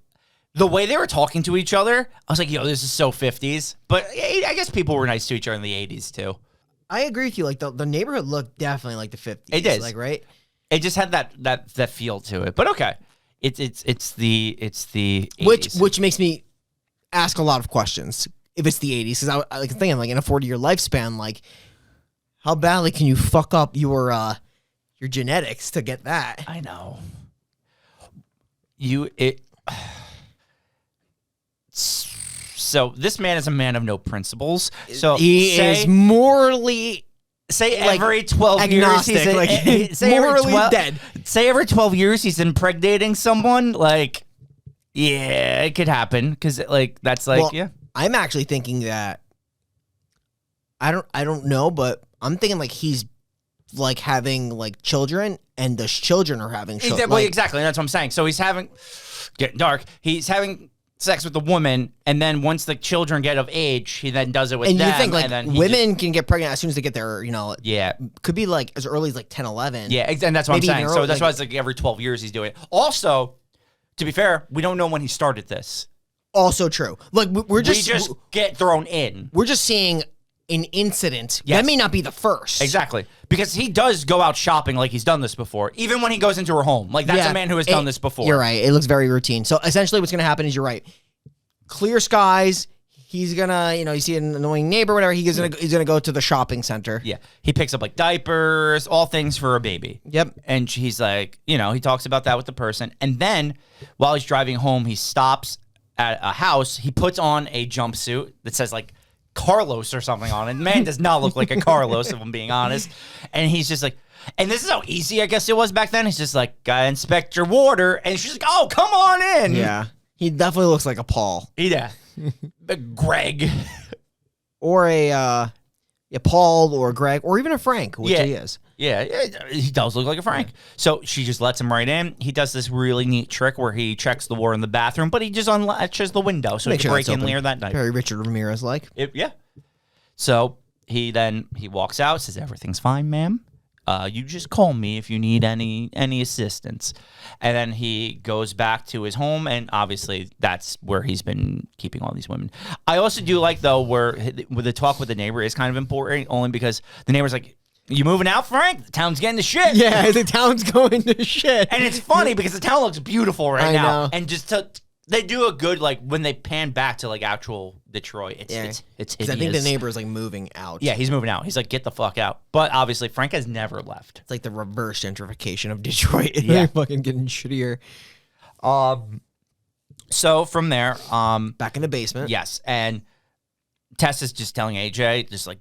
the way they were talking to each other. I was like, yo, this is so 50s. But I guess people were nice to each other in the 80s, too. I agree with you. Like, the neighborhood looked definitely like the 50s. It is. Like, right? It just had that feel to it. But okay. It's the 80s. Which makes me ask a lot of questions if it's the 80s, because I like thinking like in a 40-year lifespan, like how badly can you fuck up your genetics to get that? I know. So this man is a man of no principles. So he is morally every 12 years he's morally dead. Say every 12 years he's impregnating someone, like. Yeah, it could happen because I'm actually thinking that I don't know, but I'm thinking like he's like having like children and the children are having children. Well, exactly. That's what I'm saying. So he's getting dark. He's having sex with a woman, and then once the children get of age, he then does it with them. And you think like women can get pregnant as soon as they get their, yeah, could be like as early as like 10, 11. Yeah, and that's what I'm saying. So that's why it's like every 12 years he's doing it. Also, to be fair, we don't know when he started this. Also true. Like we just get thrown in. We're just seeing an incident. Yes. That may not be the first. Exactly. Because he does go out shopping like he's done this before, even when he goes into her home. Like, that's a man who has done this before. You're right. It looks very routine. So essentially what's going to happen is you're right. Clear skies. He's going to, you see an annoying neighbor, whatever. He's going to go to the shopping center. Yeah. He picks up like diapers, all things for a baby. Yep. And he's like, he talks about that with the person. And then while he's driving home, he stops at a house. He puts on a jumpsuit that says like Carlos or something on it. Man does not look like a Carlos, if I'm being honest. And he's just like, and this is how easy I guess it was back then. He's just like, gotta inspect your water. And she's like, oh, come on in. Yeah. He definitely looks like a Paul. Yeah. Greg. Or a Paul or Greg or even a Frank, which he is. Yeah, he does look like a Frank. So she just lets him right in. He does this really neat trick where he checks the door in the bathroom, but he just unlatches the window so he can break in later that night. Very Richard Ramirez-like. Yeah. So he walks out, says, everything's fine, ma'am. You just call me if you need any assistance. And then he goes back to his home, and obviously that's where he's been keeping all these women. I also do like, though, where the talk with the neighbor is kind of important, only because the neighbor's like, you moving out, Frank? The town's getting to shit. Yeah, the town's going to shit. And it's funny because the town looks beautiful right now. Know. And just they do a good, like, when they pan back to, like, actual Detroit, it's hideous. I think the neighbor is, like, moving out. Yeah, he's moving out. He's like, get the fuck out. But obviously, Frank has never left. It's like the reverse gentrification of Detroit. Yeah. Fucking getting shittier. So from there, back in the basement. Yes, and Tess is just telling AJ, just like,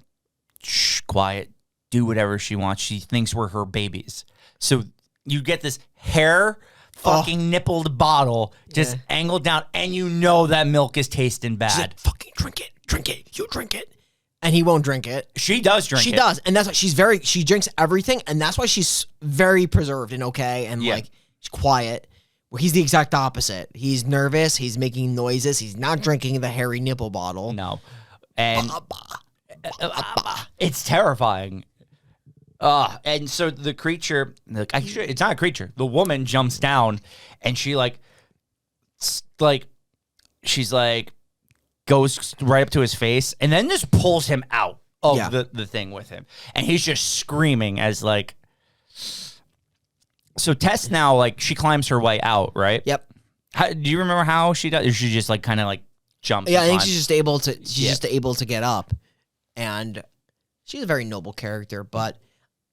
shh, quiet, do whatever she wants. She thinks we're her babies. So you get this hair fucking nippled bottle just angled down, and you know that milk is tasting bad. She's like, fucking drink it, you drink it. And he won't drink it. She does drink it. She does, and that's why she drinks everything, and that's why she's very preserved and okay, and like she's quiet. Where he's the exact opposite. He's nervous. He's making noises. He's not drinking the hairy nipple bottle. No, and it's terrifying. And so the creature, it's not a creature. The woman jumps down, and she she's like goes right up to his face, and then just pulls him out of the thing with him, and he's just screaming as like. So Tess now, like, she climbs her way out, right? Yep. Do you remember how she does? Or she just like kind of like jumps? Yeah, I think she's just able to. She's just able to get up, and she's a very noble character. But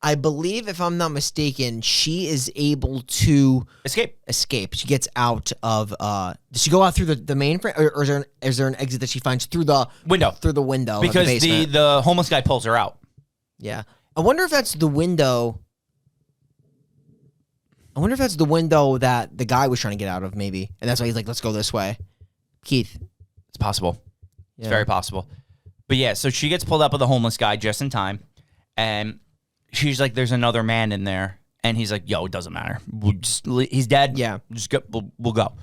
I believe, if I'm not mistaken, she is able to escape. She gets out of. Does she go out through the main frame, or is there an exit that she finds through the window? Through the window, because of the basement? the homeless guy pulls her out. Yeah, I wonder if that's the window. I wonder if that's the window that the guy was trying to get out of, maybe. And that's why he's like, let's go this way. Keith. It's possible. Yeah. It's very possible. But yeah, so she gets pulled up with the homeless guy just in time. And she's like, there's another man in there. And he's like, yo, it doesn't matter. He's dead. Yeah. Just go, we'll go.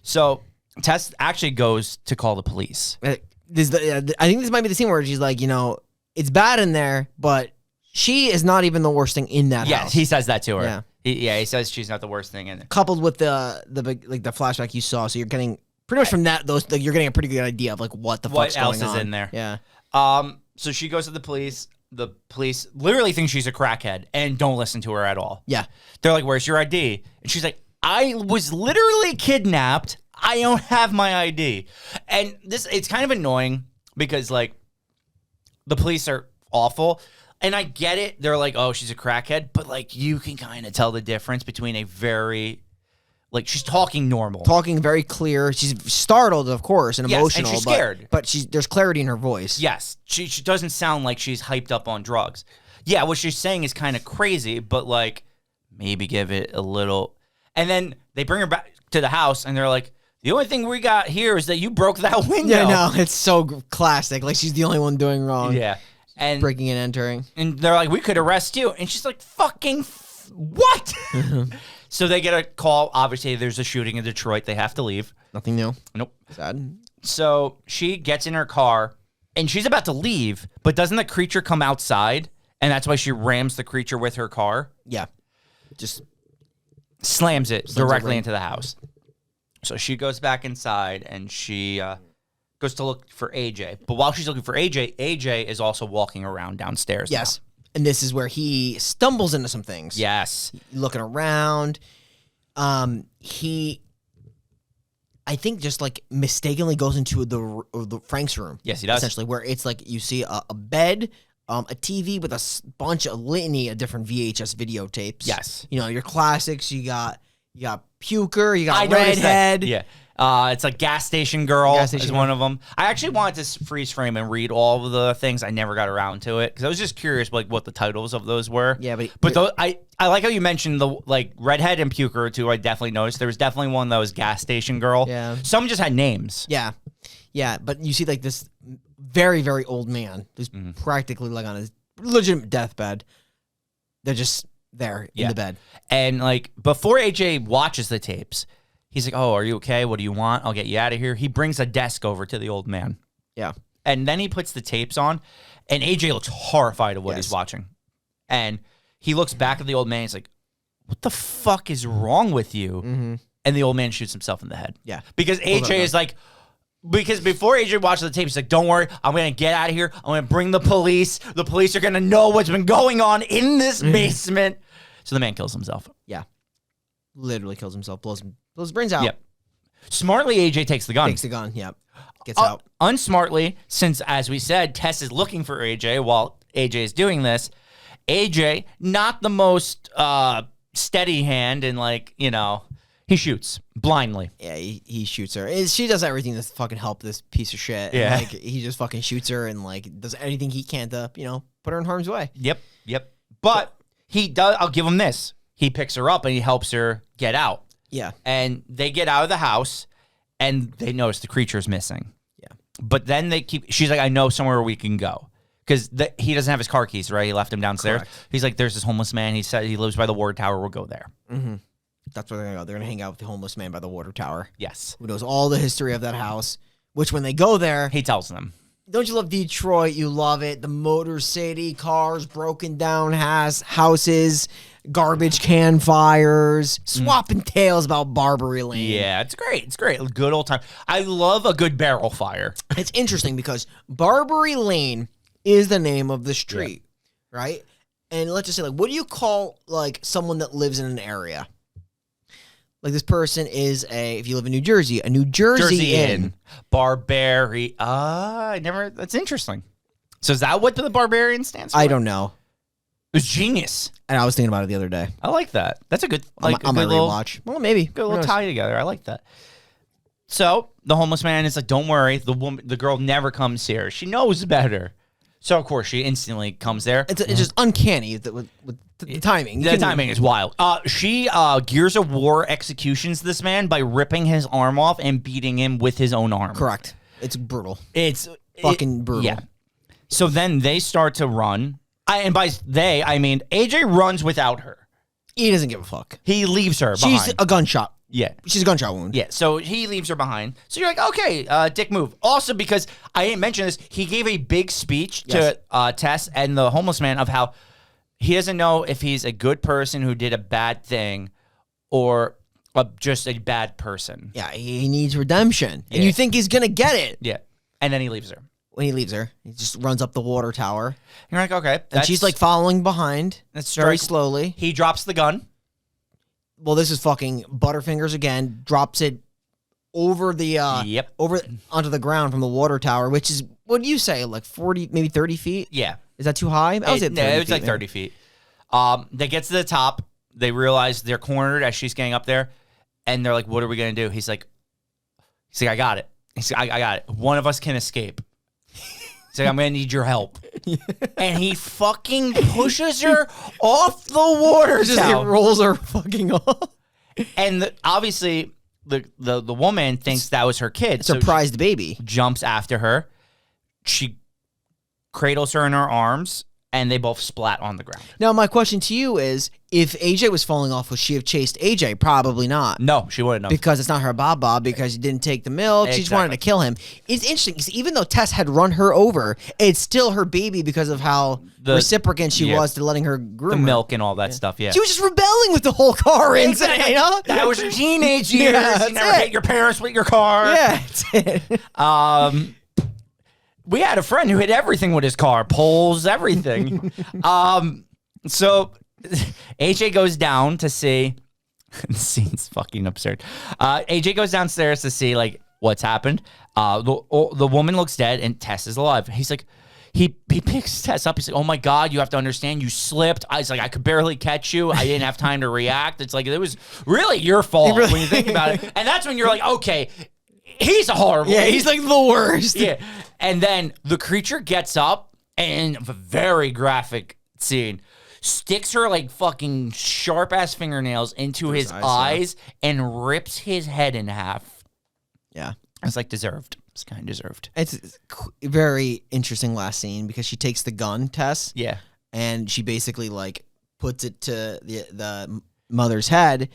So Tess actually goes to call the police. I think this might be the scene where she's like, it's bad in there, but she is not even the worst thing in that house. Yes, he says that to her. Yeah. He says she's not the worst thing in it. Coupled with the flashback you saw, so you're getting pretty much from that you're getting a pretty good idea of like what fuck's going on. What else is in there? Yeah. So she goes to the police. The police literally think she's a crackhead and don't listen to her at all. Yeah. They're like, "Where's your ID?" And she's like, "I was literally kidnapped. I don't have my ID." And it's kind of annoying because like the police are awful. And I get it. They're like, oh, she's a crackhead. But, like, you can kind of tell the difference between a very, like, she's talking normal. Talking very clear. She's startled, of course, and emotional. And she's scared. But there's clarity in her voice. Yes. She doesn't sound like she's hyped up on drugs. Yeah, what she's saying is kind of crazy, but, like, maybe give it a little. And then they bring her back to the house, and they're like, the only thing we got here is that you broke that window. Yeah, no, it's so classic. Like, she's the only one doing wrong. Yeah. And breaking and entering. And they're like, we could arrest you. And she's like, fucking what? So they get a call. Obviously, there's a shooting in Detroit. They have to leave. Nothing new. Nope. Sad. So she gets in her car, and she's about to leave, but doesn't the creature come outside? And that's why she rams the creature with her car? Yeah. Just slams it directly into the house. So she goes back inside, and she goes to look for AJ. But while she's looking for AJ, AJ is also walking around downstairs. Yes. And this is where he stumbles into some things. Yes. Looking around. He, I think, just like mistakenly goes into the Frank's room. Yes, he does. Essentially, where it's like you see a bed, a TV with a bunch of litany of different VHS videotapes. Yes. You know, your classics. You got Puker. You got noticed that. Redhead. Yeah. It's like Gas Station Girl is one of them. I actually wanted to freeze frame and read all of the things. I never got around to it because I was just curious like what the titles of those were. Yeah, but those, I like how you mentioned the like Redhead and Puker too. I definitely noticed there was definitely one that was Gas Station Girl. Yeah, some just had names. Yeah, but you see like this very, very old man who's practically like on his legitimate deathbed. They're just there in the bed, and like before AJ watches the tapes. He's like, oh, are you okay? What do you want? I'll get you out of here. He brings a desk over to the old man. Yeah. And then he puts the tapes on, and AJ looks horrified at what he's watching. And he looks back at the old man. He's like, what the fuck is wrong with you? Mm-hmm. And the old man shoots himself in the head. Yeah. Because AJ is like, because before AJ watches the tapes, he's like, don't worry. I'm going to get out of here. I'm going to bring the police. The police are going to know what's been going on in this basement. So the man kills himself. Yeah. Literally kills himself. Blows his brains out. Yep. Smartly, AJ takes the gun. Takes the gun, yep. Gets out. Unsmartly, since, as we said, Tess is looking for AJ while AJ is doing this, AJ, not the most steady hand and, like, you know, he shoots blindly. Yeah, he shoots her. She does everything to fucking help this piece of shit. Yeah. And, like, he just fucking shoots her and, like, does anything he can to, you know, put her in harm's way. Yep. But he does, I'll give him this. He picks her up and he helps her get out. Yeah. And they get out of the house and they notice the creature's missing. Yeah. But then she's like, I know somewhere we can go. Because he doesn't have his car keys, right? He left him downstairs. Correct. He's like, there's this homeless man. He said he lives by the ward tower. We'll go there. Mm-hmm. That's where they're going to go. They're going to hang out with the homeless man by the water tower. Yes. Who knows all the history of that house, which when they go there... He tells them. Don't you love Detroit? You love it. The Motor City, cars, broken down houses, garbage can fires, swapping tales about Barbary Lane. Yeah, it's great. It's great. Good old time. I love a good barrel fire. It's interesting because Barbary Lane is the name of the street, right? And let's just say, like, what do you call, like, someone that lives in an area? Like, this person is if you live in New Jersey, a New Jersey Inn. Barbarian. That's interesting. So is that what the Barbarian stands for? I don't know. It was genius. And I was thinking about it the other day. I like that. That's a good, like, on my rewatch. Well, maybe. Good little tie together. I like that. So the homeless man is like, don't worry. The girl never comes here. She knows better. So, of course, she instantly comes there. It's just uncanny with the timing. The timing is wild. She Gears of War executions this man by ripping his arm off and beating him with his own arm. Correct. It's brutal. It's fucking brutal. Yeah. So then they start to run. And by they, I mean AJ runs without her. He doesn't give a fuck. He leaves her behind. She's a gunshot. Yeah. She's a gunshot wound. Yeah. So he leaves her behind. So you're like, okay, dick move. Also, because I didn't mention this, he gave a big speech to Tess and the homeless man of how he doesn't know if he's a good person who did a bad thing or just a bad person. Yeah, he needs redemption. And you think he's going to get it. Yeah. And then he leaves her. When he leaves her, he just runs up the water tower. And you're like, okay. And she's like following behind very slowly. He drops the gun. Well, this is fucking Butterfingers again. Drops it over the over onto the ground from the water tower, which is, what do you say, like 40, maybe 30 feet? Yeah. Is that too high? I was at 30 it was like 30 feet. They get to the top. They realize they're cornered as she's getting up there. And they're like, what are we going to do? He's like, I got it. He's like, I got it. One of us can escape. He's like, I'm going to need your help. And he fucking pushes her off the water tower. He rolls her fucking off. And obviously, the woman thinks that was her kid. Surprised baby. Jumps after her. She cradles her in her arms. and they both splat on the ground. Now, my question to you is, if AJ was falling off, would she have chased AJ? Probably not. No, she wouldn't have. Because it's not her Baba, because he didn't take the milk. She just wanted to kill him. It's interesting, because even though Tess had run her over, it's still her baby because of how reciprocant she was to letting her groom the milk and all that stuff, She was just rebelling with the whole car incident, you know? That was your teenage years. You never hit your parents with your car. Yeah, that's it. We had a friend who hit everything with his car, poles, everything. So AJ goes down to see. The scene's fucking absurd. AJ goes downstairs to see like what's happened. The woman looks dead and Tess is alive. He's like, he picks Tess up. He's like, oh my God, you have to understand, you slipped. I was like, I could barely catch you. I didn't have time to react. It's like, it was really your fault when you think about it. And that's when you're like, okay, he's a horrible. Yeah, he's like the worst. Yeah. And then the creature gets up and a very graphic scene, sticks her like fucking sharp ass fingernails into his eyes and rips his head in half. Yeah. It's like deserved. It's kind of deserved. It's a very interesting last scene because she takes the gun, Tess. Yeah. And she basically like puts it to the mother's head,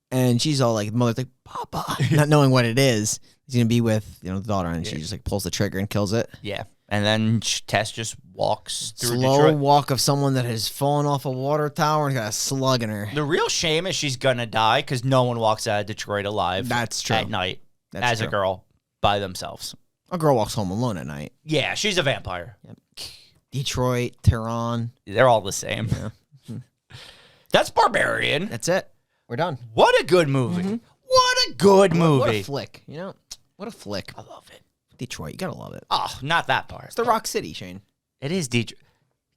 and she's all like, mother's like, Papa, not knowing what it is. He's gonna be with the daughter, and she just like pulls the trigger and kills it. Yeah, and then Tess just walks through slow Detroit. Walk of someone that has fallen off a water tower and got a slug in her. The real shame is she's gonna die because no one walks out of Detroit alive. That's true. At night, That's true. a girl by themselves. A girl walks home alone at night. Yeah, she's a vampire. Yep. Detroit, Tehran, they're all the same. Yeah. That's Barbarian. That's it. We're done. What a good movie. Mm-hmm. What a good movie. What a flick. What a flick. I love it. Detroit, you gotta love it. Oh, not that part. It's the Rock City, Shane. It is Detroit.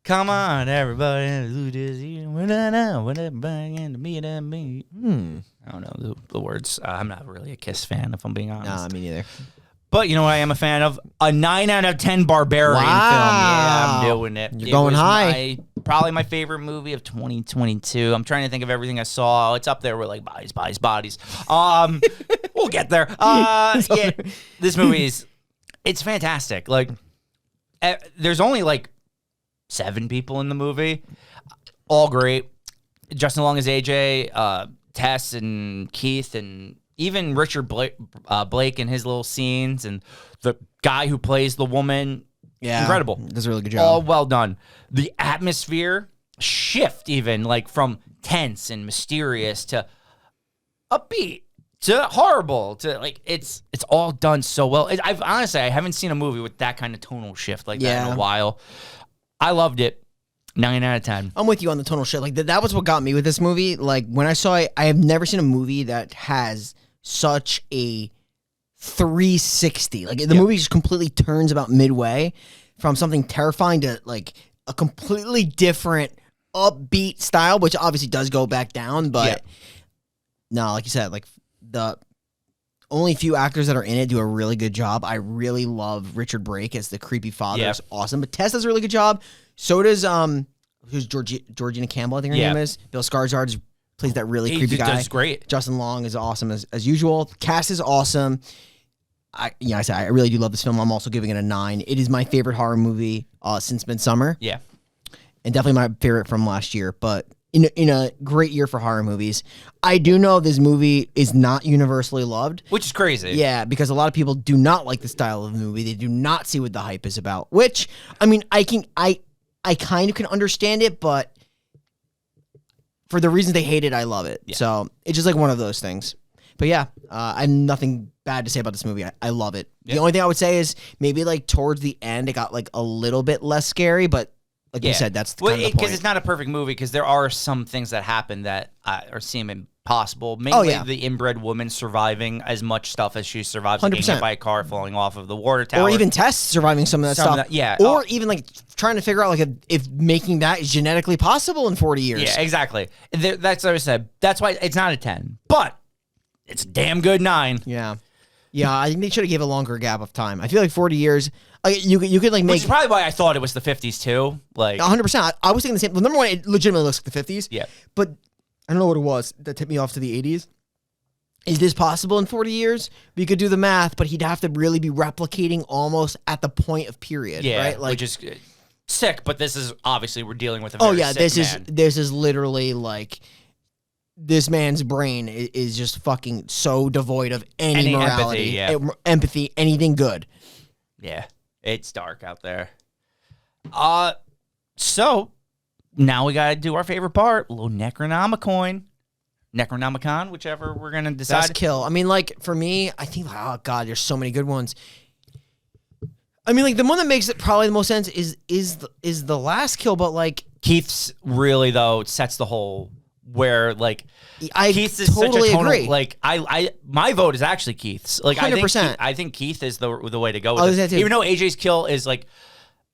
Come on, everybody. I don't know the words. I'm not really a Kiss fan, if I'm being honest. Nah, me neither. But you know what I am a fan of? A 9 out of 10 Barbarian film. Yeah, I'm doing it. You're going high. Probably my favorite movie of 2022. I'm trying to think of everything I saw. It's up there with like bodies. We'll get there. Yeah, this movie it's fantastic. Like, there's only like 7 people in the movie, all great. Justin Long as AJ, Tess and Keith, and even Richard Blake in his little scenes, and the guy who plays the woman. Yeah, incredible. Does a really good job. All well done. The atmosphere shift, even like from tense and mysterious to upbeat to horrible to like it's all done so well. I've honestly I haven't seen a movie with that kind of tonal shift like that in a while. I loved it. 9 out of 10. I'm with you on the tonal shift. Like that was what got me with this movie. Like when I saw it, I have never seen a movie that has such a 360. Like the movie just completely turns about midway from something terrifying to like a completely different upbeat style, which obviously does go back down, but no, like you said, like the only few actors that are in it do a really good job. I really love Richard Brake as the creepy father. It's awesome. But Tess does a really good job. So does who's Georgina Campbell, I think her name is. Bill Skarsgard plays that really creepy guy. Does great. Justin Long is awesome as usual. The cast is awesome. I really do love this film. I'm also giving it a 9. It is my favorite horror movie since Midsommar. Yeah. And definitely my favorite from last year, but in a great year for horror movies. I do know this movie is not universally loved. Which is crazy. Yeah, because a lot of people do not like the style of the movie. They do not see what the hype is about, which, I mean, I kind of can understand it, but for the reasons they hate it, I love it. Yeah. So it's just like one of those things. But yeah, I have nothing bad to say about this movie. I love it. Yeah. The only thing I would say is maybe like towards the end, it got like a little bit less scary, but like you said, that's kind of the point. Because it's not a perfect movie, because there are some things that happen that seem impossible. Mainly the inbred woman surviving as much stuff as she survives, like getting hit by a car, falling off of the water tower. Or even Tess surviving some of that stuff. Or even like trying to figure out like if making that is genetically possible in 40 years. Yeah, exactly. That's what I said. That's why it's not a 10. But it's a damn good 9. Yeah. Yeah, I think they should have gave a longer gap of time. I feel like 40 years, you could like make... Which is probably why I thought it was the 50s too. Like 100%. I was thinking the same. Well, number one, it legitimately looks like the 50s. Yeah. But I don't know what it was that tipped me off to the 80s. Is this possible in 40 years? We could do the math, but he'd have to really be replicating almost at the point of period. Yeah, right? Like, which is... sick, but this is obviously we're dealing with a Oh very yeah, sick man. this is literally like this man's brain is just fucking so devoid of any morality, empathy, anything good. Yeah, it's dark out there. So now we gotta do our favorite part, a little Necronomicon, whichever we're gonna decide. Best kill. I mean, like for me, I think oh god, there's so many good ones. I mean, like the one that makes it probably the most sense is the last kill, but like Keith's really though sets the whole where like Keith's is totally such a tonal, agree. like I my vote is actually Keith's. Like 100%. I think Keith is the way to go with this. Even though AJ's kill is like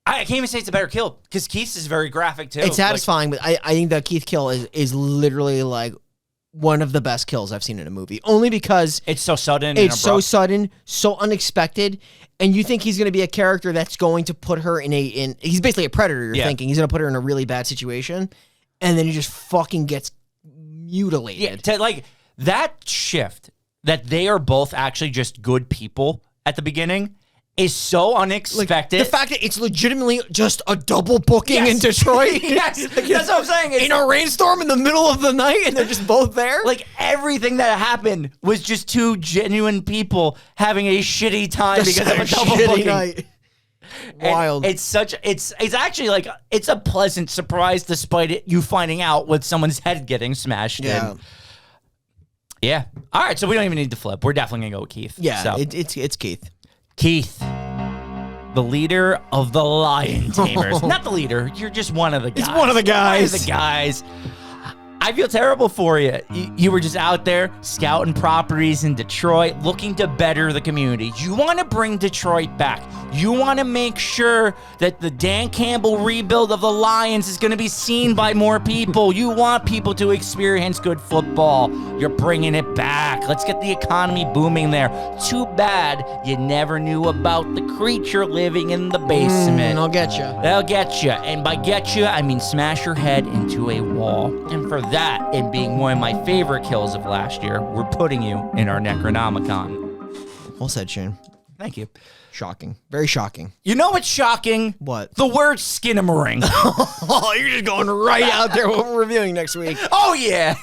I can't even say it's a better kill because Keith's is very graphic too. It's satisfying, but I think the Keith kill is literally like one of the best kills I've seen in a movie. Only because it's so sudden. It's so sudden, so unexpected, and you think he's going to be a character that's going to put her in he's basically a predator. You're thinking he's going to put her in a really bad situation, and then he just fucking gets mutilated. Yeah, like that shift that they are both actually just good people at the beginning is so unexpected. Like, the fact that it's legitimately just a double booking in Detroit. Yes, that's what I'm saying. It's in a rainstorm in the middle of the night, and they're just both there. Like everything that happened was just two genuine people having a shitty time because of a double booking. Night. Wild. And it's actually like it's a pleasant surprise despite you finding out with someone's head getting smashed in. Yeah. All right, so we don't even need to flip. We're definitely gonna go with Keith. Yeah, so. it's Keith. Keith, the leader of the Lion Tamers. Not the leader. You're just one of the guys. It's one of the guys. One of the guys. I feel terrible for you. You were just out there scouting properties in Detroit, looking to better the community. You want to bring Detroit back. You want to make sure that the Dan Campbell rebuild of the Lions is going to be seen by more people. You want people to experience good football. You're bringing it back. Let's get the economy booming there. Too bad you never knew about the creature living in the basement. I'll get you. They'll get you. And by get you, I mean smash your head into a wall. And for that, and being one of my favorite kills of last year, we're putting you in our Necronomicon. Well said, Shane. Thank you. Shocking. Very shocking. You know what's shocking? What? The word Skinamarink. Oh, you're just going right out there what we're reviewing next week. Oh, yeah.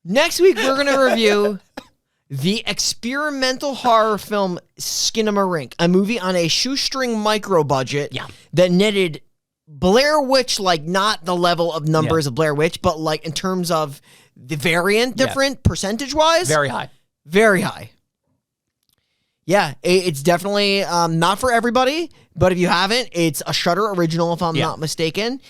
Next week, we're going to review the experimental horror film Skinamarink, a movie on a shoestring micro budget that netted Blair Witch, like not the level of numbers of Blair Witch, but like in terms of the variant different percentage-wise. Very high. Very high. Yeah, it's definitely not for everybody, but if you haven't, it's a Shudder original, if I'm not mistaken,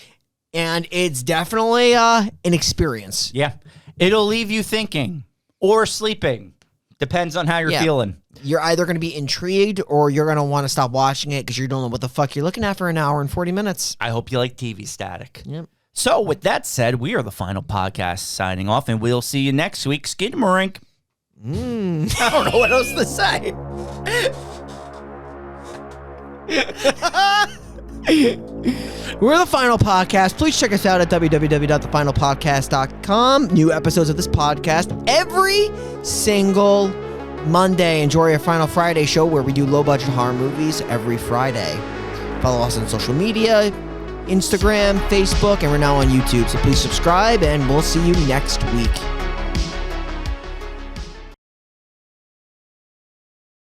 and it's definitely an experience. Yeah. It'll leave you thinking or sleeping. Depends on how you're feeling. You're either going to be intrigued or you're going to want to stop watching it because you don't know what the fuck you're looking at for an hour and 40 minutes. I hope you like TV static. Yep. So with that said, we are the final podcast signing off, and we'll see you next week. Skinamarink. I don't know what else to say. We're the Final Podcast. Please check us out at www.thefinalpodcast.com. New episodes of this podcast every single Monday. Enjoy our Final Friday show where we do low-budget horror movies every Friday. Follow us on social media, Instagram, Facebook, and we're now on YouTube. So please subscribe, and we'll see you next week.